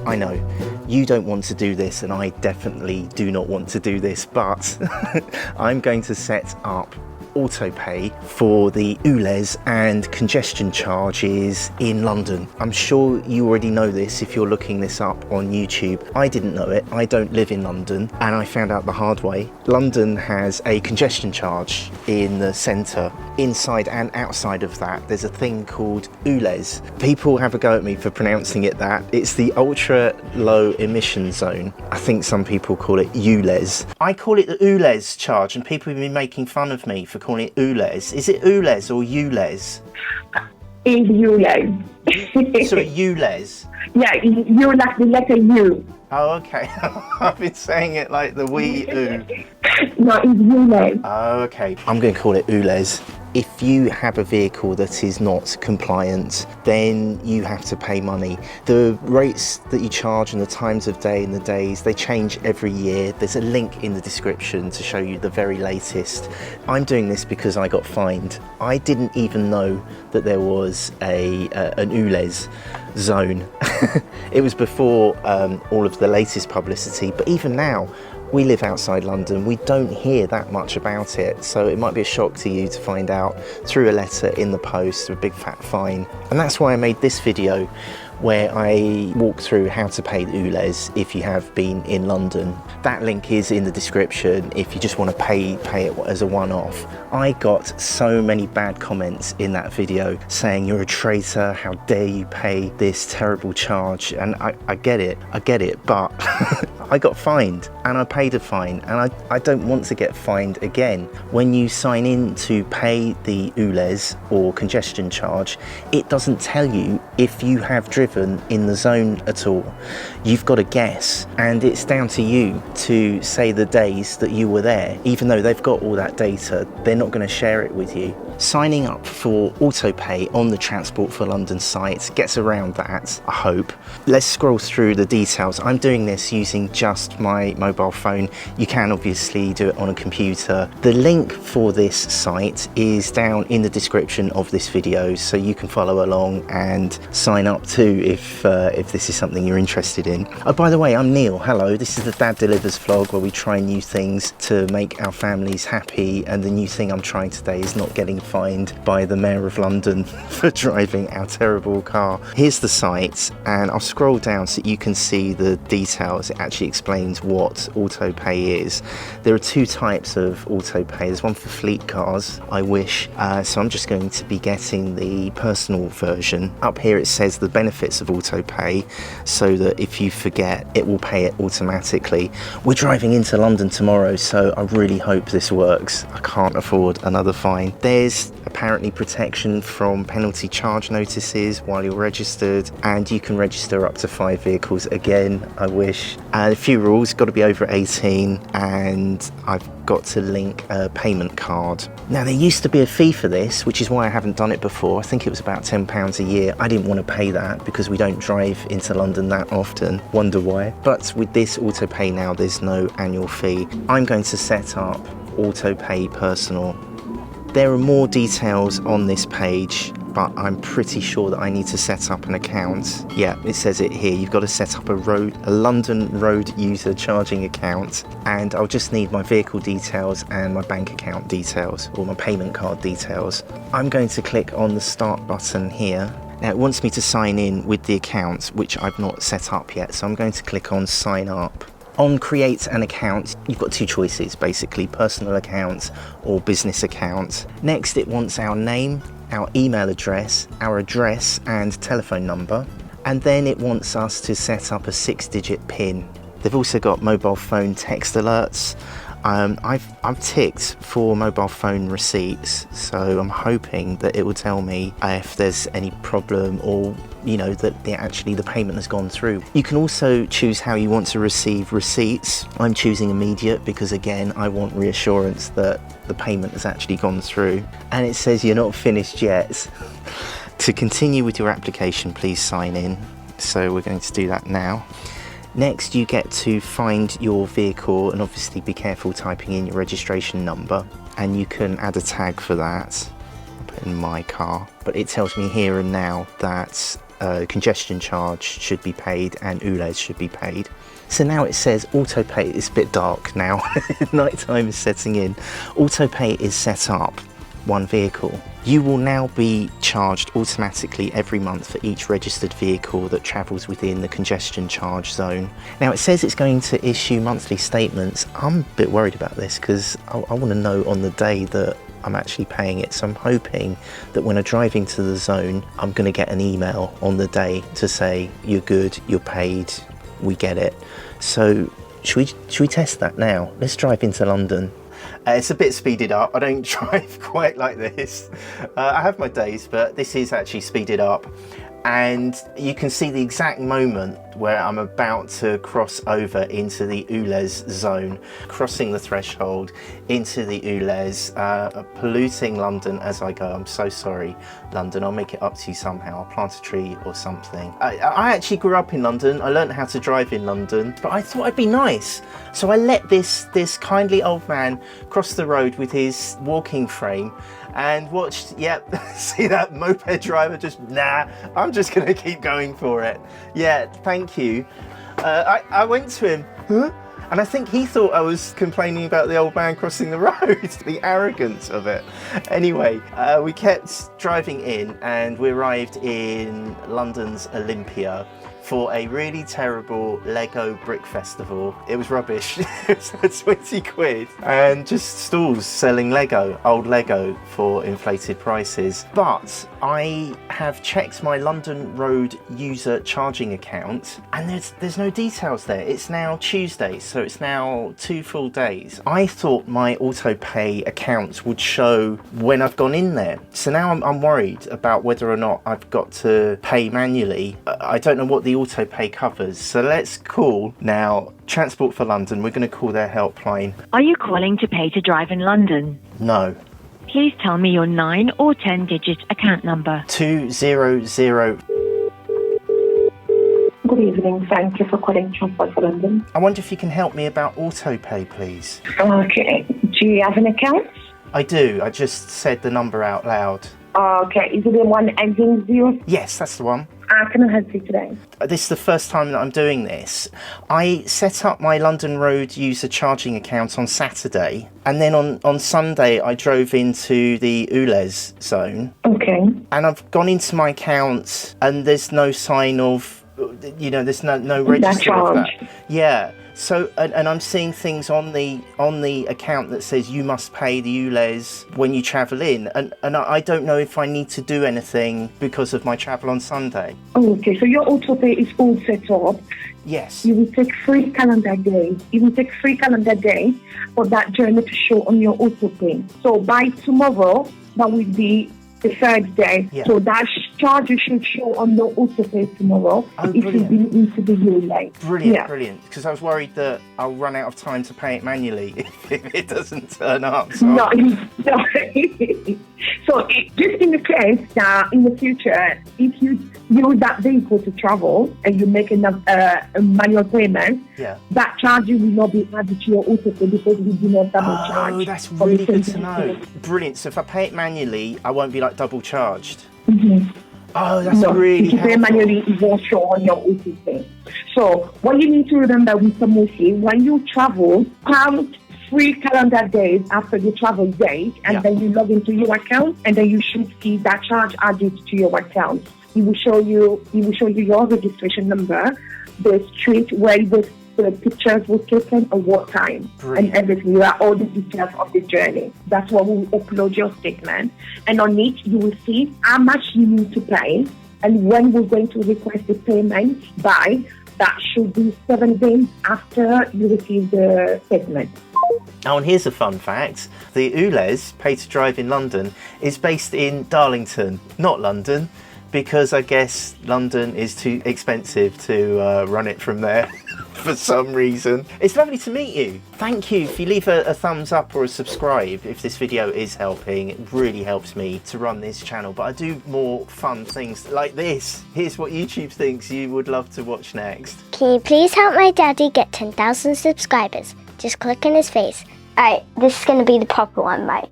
I know, you don't want to do this, and I definitely do not want to do this, but I'm going to set up auto pay for the ULEZ and congestion charges in London. I'm sure you already know this if you're looking this up on YouTube. I didn't know it. I don't live in London, and I found out the hard way. London has a congestion charge in the centre. Inside and outside of that, there's a thing called ULEZ. People have a go at me for pronouncing it that. It's the ultra low emission zone. I think some people call it ULEZ. I call it the ULEZ charge, and people have been making fun of me for calling it ULEZ. Is it ULEZ or ULEZ? It's ULEZ. So ULEZ? Yeah, you like the letter U. Oh, okay. I've been saying it like the wee oo. No, it's ULEZ. Oh, okay. I'm going to call it ULEZ. If you have a vehicle that is not compliant, then you have to pay money. The rates that you charge and the times of day and the days, they change every year. There's a link in the description to show you the very latest. I'm doing this because I got fined. I didn't even know that there was an ULEZ zone. It was before all of the latest publicity, but even now, we live outside London, we don't hear that much about it, so it might be a shock to you to find out through a letter in the post, a big fat fine. And that's why I made this video, where I walk through how to pay the ULEZ if you have been in London. That link is in the description if you just want to pay it as a one-off. I got so many bad comments in that video saying you're a traitor, how dare you pay this terrible charge, and I get it, but I got fined and I paid a fine, and I don't want to get fined again. When you sign in to pay the ULEZ or congestion charge, it doesn't tell you if you have driven in the zone at all. You've got to guess, and it's down to you to say the days that you were there. Even though they've got all that data, they're not going to share it with you. Signing up for auto pay on the Transport for London site gets around that, I hope. Let's scroll through the details. I'm doing this using just my mobile phone. You can obviously do it on a computer. The link for this site is down in the description of this video, so you can follow along and sign up too if this is something you're interested in. Oh, by the way, I'm Neil. Hello, this is the Dad Delivers vlog, where we try new things to make our families happy, and the new thing I'm trying today is not getting fined by the Mayor of London for driving our terrible car. Here's the site, and I'll scroll down so you can see the details. It actually explains what auto pay is. There are two types of auto pay. There's one for fleet cars, I wish, so I'm just going to be getting the personal version. Up here it says the benefits of auto pay, so that if you forget, it will pay it automatically. We're driving into London tomorrow, so I really hope this works. I can't afford another fine. There's apparently protection from penalty charge notices while you're registered, and you can register up to 5 vehicles. Again, I wish. A few rules: got to be over 18, and I've got to link a payment card. Now, there used to be a fee for this, which is why I haven't done it before. I think it was about £10 a year. I didn't want to pay that because we don't drive into London that often. Wonder why. But with this auto pay now, there's no annual fee. I'm going to set up auto pay personal. There are more details on this page, but I'm pretty sure that I need to set up an account. Yeah, it says it here. You've got to set up a London road user charging account, and I'll just need my vehicle details and my bank account details, or my payment card details. I'm going to click on the start button here. Now it wants me to sign in with the account, which I've not set up yet, so I'm going to click on sign up. On create an account, you've got two choices basically: personal account or business account. Next, it wants our name, our email address, our address and telephone number, and then it wants us to set up a 6-digit PIN. They've also got mobile phone text alerts. I've ticked for mobile phone receipts, so I'm hoping that it will tell me if there's any problem, or you know, that the payment has gone through. You can also choose how you want to receive receipts. I'm choosing immediate because, again, I want reassurance that the payment has actually gone through. And it says you're not finished yet. To continue with your application, please sign in. So we're going to do that now. Next, you get to find your vehicle, and obviously be careful typing in your registration number, and you can add a tag for that. I'll put in my car, but it tells me here and now that congestion charge should be paid and ULEZ should be paid. So now it says auto pay. It's a bit dark now. Nighttime is setting in. Auto pay is set up. One vehicle. You will now be charged automatically every month for each registered vehicle that travels within the congestion charge zone. Now it says it's going to issue monthly statements. I'm a bit worried about this because I want to know on the day that I'm actually paying it. So I'm hoping that when I drive into the zone, I'm going to get an email on the day to say you're good, you're paid, we get it. So should we test that now? Let's drive into London. It's a bit speeded up. I don't drive quite like this. I have my days, but this is actually speeded up. And you can see the exact moment where I'm about to cross over into the ULEZ zone, crossing the threshold into the ULEZ, polluting London as I go. I'm so sorry, London. I'll make it up to you somehow. I'll plant a tree or something. I actually grew up in London. I learned how to drive in London, but I thought I'd be nice. So I let this kindly old man cross the road with his walking frame and watched, yep, see that moped driver just, nah, I'm just gonna keep going for it. Yeah, thank you. I went to him, huh? And I think he thought I was complaining about the old man crossing the road, the arrogance of it. Anyway, we kept driving in and we arrived in London's Olympia for a really terrible Lego brick festival. It was rubbish. It was 20 quid and just stalls selling Lego, old Lego for inflated prices. But I have checked my London Road user charging account and there's no details there. It's now Tuesday, so it's now 2 full days. I thought my auto pay account would show when I've gone in there. So now I'm worried about whether or not I've got to pay manually. I don't know what the auto pay covers. So let's call now Transport for London. We're going to call their helpline. Are you calling to pay to drive in London? No. Please tell me your 9 or 10-digit account number. 200. Good evening. Thank you for calling Transport for London. I wonder if you can help me about auto pay, please. Okay. Do you have an account? I do. I just said the number out loud. Okay. Is it the one ending 0? Yes, that's the one. Can I help you today? This is the first time that I'm doing this. I set up my London Road user charging account on Saturday, and then on Sunday I drove into the ULEZ zone. Okay. And I've gone into my account and there's no sign of, there's no register of that. Yeah. So, and I'm seeing things on the account that says you must pay the ULEZ when you travel in, and I don't know if I need to do anything because of my travel on Sunday. Okay, so your auto pay is all set up. Yes. You will take 3 calendar days. You will take 3 calendar days for that journey to show on your auto pay. So by tomorrow, that will be the 3rd day. Yeah. So that charge should show on your auto pay tomorrow. Oh, it will be into the ULEZ. Brilliant, brilliant. Because I was worried that I'll run out of time to pay it manually if it doesn't turn up. So No. So just in the case that in the future, if you use that vehicle to travel and you make a manual payment, yeah, that charge will not be added to your auto pay because we do not double charge. Oh, that's really good to know. Brilliant. So if I pay it manually, I won't be like double charged. Mm-hmm. Oh, that's no, really if you pay helpful. manually, it won't show on your auto pay. So what you need to remember with Samosi, when you travel, count 3 calendar days after the travel date, and then you log into your account, and then you should see that charge added to your account. It will show you your registration number, the street where the pictures were taken, and what time, and everything. You are all the details of the journey. That's what will upload your statement, and on it you will see how much you need to pay and when we're going to request the payment by. That should be 7 days after you receive the statement. Oh, and here's a fun fact. The ULEZ, Pay to Drive in London, is based in Darlington, not London, because I guess London is too expensive to run it from there for some reason. It's lovely to meet you. Thank you. If you leave a thumbs up or a subscribe, if this video is helping, it really helps me to run this channel. But I do more fun things like this. Here's what YouTube thinks you would love to watch next. Can you please help my daddy get 10,000 subscribers? Just click on his face. Alright, this is going to be the proper one, right?